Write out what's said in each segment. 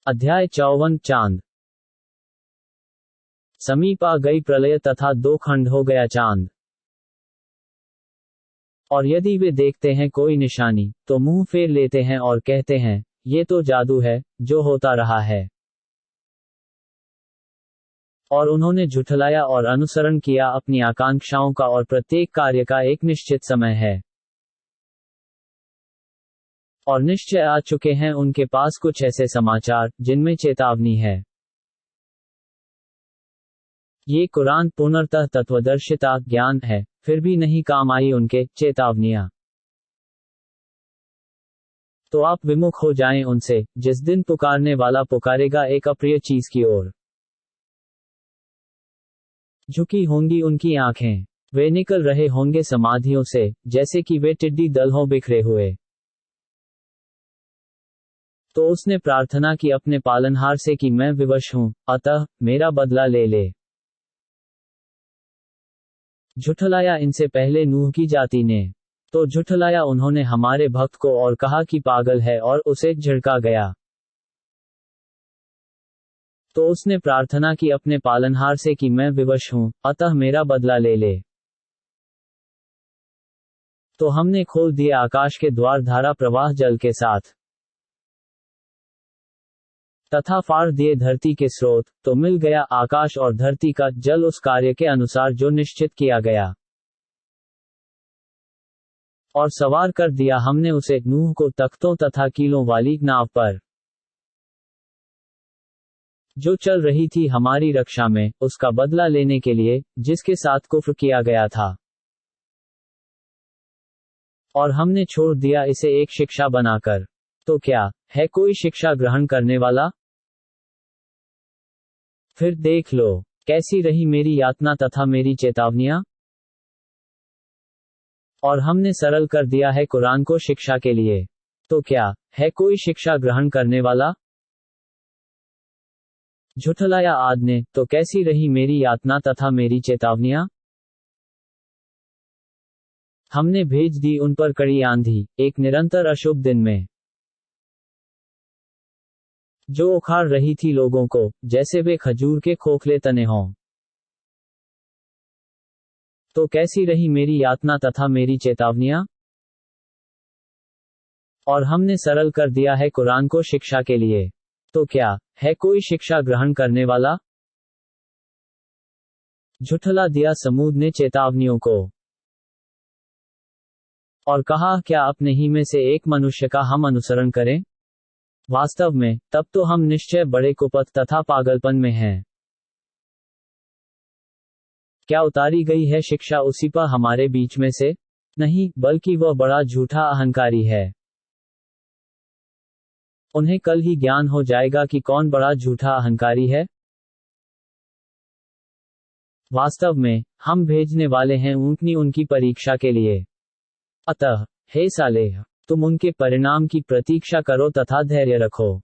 अध्याय 54 चांद। समीप आ गई प्रलय तथा दो खंड हो गया चांद। और यदि वे देखते हैं कोई निशानी, तो मुंह फेर लेते हैं और कहते हैं, ये तो जादू है, जो होता रहा है। और उन्होंने झुठलाया और अनुसरण किया अपनी आकांक्षाओं का, और प्रत्येक कार्य का एक निश्चित समय है। और निश्चय आ चुके हैं उनके पास कुछ ऐसे समाचार, जिनमें चेतावनी है। ये कुरान पूर्णतः तत्वदर्शिता ज्ञान है, फिर भी नहीं काम आई उनके चेतावनियां। तो आप विमुख हो जाएं उनसे, जिस दिन पुकारने वाला पुकारेगा एक अप्रिय चीज की ओर। झुकी होंगी उनकी आंखें, वे निकल रहे होंगे समाधियों से, जैसे कि वे टिड्डी दल हों बिखरे हुए। तो उसने प्रार्थना की अपने पालनहार से कि मैं विवश हूं, अतः मेरा बदला ले ले। झुठलाया इनसे पहले नूह की जाति ने। तो झुठलाया उन्होंने हमारे भक्त को और कहा कि पागल है, और उसे झिड़का गया। तो उसने प्रार्थना की अपने पालनहार से कि मैं विवश हूं, अतः मेरा बदला ले ले। तो हमने खोल दिए आकाश के द्वार धारा प्रवाह जल के साथ, तथा फाड़ दिए धरती के स्रोत, तो मिल गया आकाश और धरती का जल उस कार्य के अनुसार जो निश्चित किया गया। और सवार कर दिया हमने उसे, नूह को, तख्तों तथा कीलों वाली नाव पर, जो चल रही थी हमारी रक्षा में, उसका बदला लेने के लिए, जिसके साथ कुफ्र किया गया था। और हमने छोड़ दिया इसे एक शिक्षा बनाकर। तो क्या है कोई शिक्षा ग्रहण करने वाला? फिर देख लो, कैसी रही मेरी यातना तथा मेरी चेतावनियां। और हमने सरल कर दिया है कुरान को शिक्षा के लिए। तो क्या है कोई शिक्षा ग्रहण करने वाला? झुठलाया आद ने, तो कैसी रही मेरी यातना तथा मेरी चेतावनियां। हमने भेज दी उन पर कड़ी आंधी, एक निरंतर अशुभ दिन में, जो उखाड़ रही थी लोगों को, जैसे वे खजूर के खोखले तने हों। तो कैसी रही मेरी यातना तथा मेरी चेतावनियां। और हमने सरल कर दिया है कुरान को शिक्षा के लिए। तो क्या है कोई शिक्षा ग्रहण करने वाला? झुठला दिया समूद ने चेतावनियों को, और कहा, क्या अपने ही में से एक मनुष्य का हम अनुसरण करें? वास्तव में, तब तो हम निश्चय बड़े कुपथ तथा पागलपन में हैं। क्या उतारी गई है शिक्षा उसी पर हमारे बीच में से? नहीं, बल्कि वह बड़ा झूठा अहंकारी है। उन्हें कल ही ज्ञान हो जाएगा कि कौन बड़ा झूठा अहंकारी है। वास्तव में, हम भेजने वाले हैं ऊँटनी उनकी परीक्षा के लिए। अतः, हे सालेह, तुम उनके परिणाम की प्रतीक्षा करो तथा धैर्य रखो।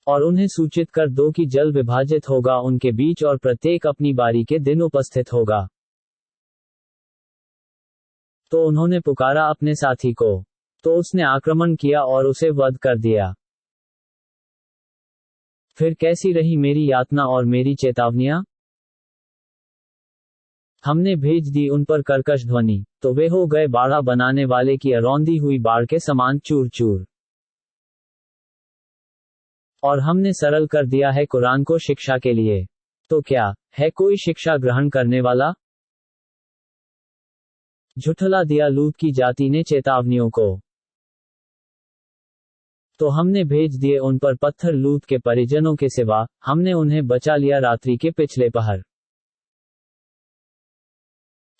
और उन्हें सूचित कर दो कि जल विभाजित होगा उनके बीच, और प्रत्येक अपनी बारी के दिन उपस्थित होगा। तो उन्होंने पुकारा अपने साथी को, तो उसने आक्रमण किया और उसे वध कर दिया। फिर कैसी रही मेरी यातना और मेरी चेतावनियां। हमने भेज दी उन पर कर्कश ध्वनि, तो वे हो गए बाड़ा बनाने वाले की अरौंदी हुई बाड़ के समान चूर चूर। और हमने सरल कर दिया है कुरान को शिक्षा के लिए। तो क्या है कोई शिक्षा ग्रहण करने वाला? झुठला दिया लूत की जाति ने चेतावनियों को। तो हमने भेज दिए उन पर पत्थर लूत के परिजनों के सिवा, हमने उन्हें बचा लिया रात्रि के पिछले पहर,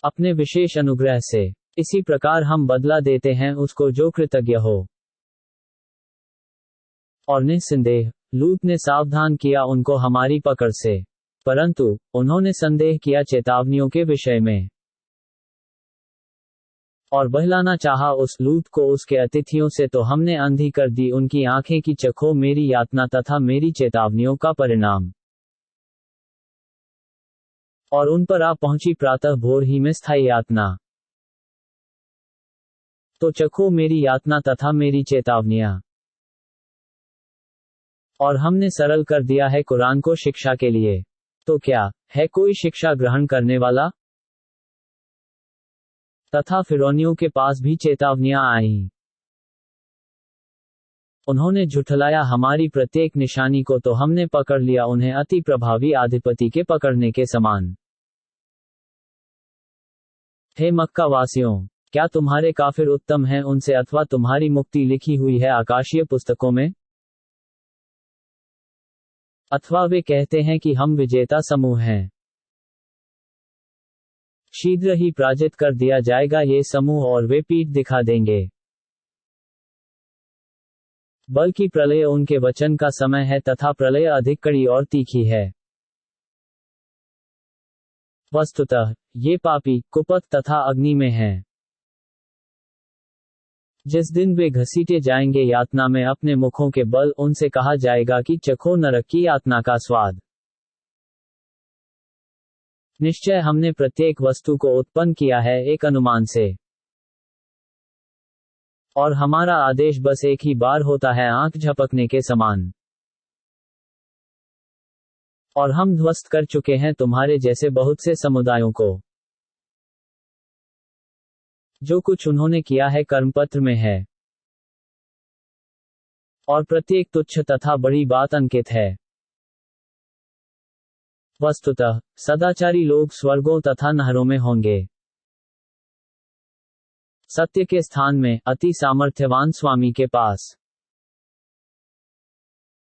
अपने विशेष अनुग्रह से। इसी प्रकार हम बदला देते हैं उसको जो कृतज्ञ हो। और निस्संदेह, लूत ने सावधान किया उनको हमारी पकड़ से, परंतु उन्होंने संदेह किया चेतावनियों के विषय में, और बहलाना चाहा उस लूत को उसके अतिथियों से, तो हमने अंधी कर दी उनकी आंखें कि चखो मेरी यातना तथा मेरी चेतावनियों का परिणाम। और उन पर आ पहुंची प्रातः भोर ही में स्थायी यातना। तो चखो मेरी यातना तथा मेरी चेतावनियां। और हमने सरल कर दिया है कुरान को शिक्षा के लिए। तो क्या है कोई शिक्षा ग्रहण करने वाला? तथा फिरौनियों के पास भी चेतावनियां आईं। उन्होंने झुठलाया हमारी प्रत्येक निशानी को, तो हमने पकड़ लिया उन्हें अति प्रभावी अधिपति के पकड़ने के समान। हे मक्का वासियों, क्या तुम्हारे काफिर उत्तम हैं उनसे, अथवा तुम्हारी मुक्ति लिखी हुई है आकाशीय पुस्तकों में? अथवा वे कहते हैं कि हम विजेता समूह हैं। शीघ्र ही पराजित कर दिया जाएगा ये समूह और वे पीठ दिखा देंगे। बल्कि प्रलय उनके वचन का समय है, तथा प्रलय अधिक कड़ी और तीखी है। वस्तुतः ये पापी कुपथ तथा अग्नि में हैं। जिस दिन वे घसीटे जाएंगे यातना में अपने मुखों के बल, उनसे कहा जाएगा कि चखो नरक की यातना का स्वाद। निश्चय हमने प्रत्येक वस्तु को उत्पन्न किया है एक अनुमान से, और हमारा आदेश बस एक ही बार होता है, आंख झपकने के समान। और हम ध्वस्त कर चुके हैं तुम्हारे जैसे बहुत से समुदायों को। जो कुछ उन्होंने किया है कर्मपत्र में है, और प्रत्येक तुच्छ तथा बड़ी बात अंकित है। वस्तुतः सदाचारी लोग स्वर्गों तथा नहरों में होंगे, सत्य के स्थान में, अति सामर्थ्यवान स्वामी के पास।